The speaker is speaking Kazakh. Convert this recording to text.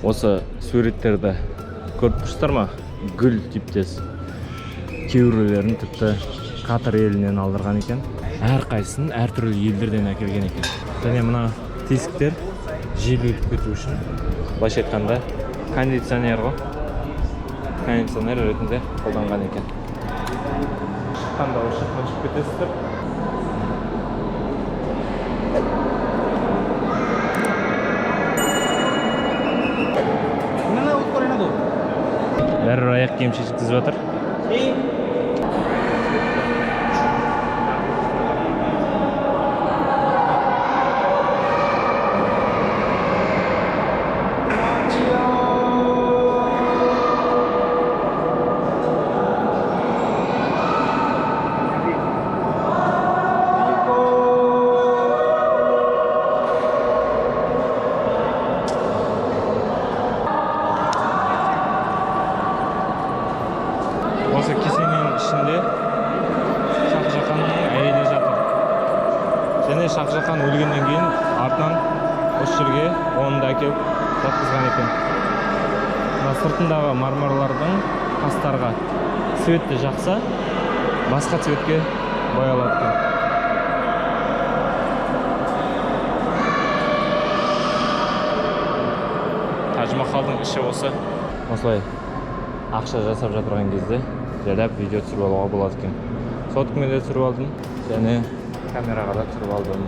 Осы суреттерді көріп тұрсыздар ма? Гүл типтес. Кейбіреулерін тіпті Катар елінен алдырған екен. Әрқайсысын әртүрлі елдерден әкелген екен. Және мына тесіктер жел өтіп кету үшін, былайша айтқанда, кондиционер ғой. Кондиционер ретінде қолданған екен. Шыққанда шыққан шығып кетесіздер. Бәрі аяқ киім шешіктізіп жатыр. Осы кесененің ішінде Шахжаханның әйелі жатыр. Және Шахжахан өлгеннен кейін артынан осы жерге оны да әкеліп жатқызған екен. Мына сыртындағы мармарлардың тастарға цветті жақса, басқа цветке боялады екен. Тадж-Махалдың іші осы. Осылай ақша жасап жатырған кезде жайлап видео түсіріп алуға болады екен. Соткіме де түсіріп алдым, және камераға да түсіріп алдым.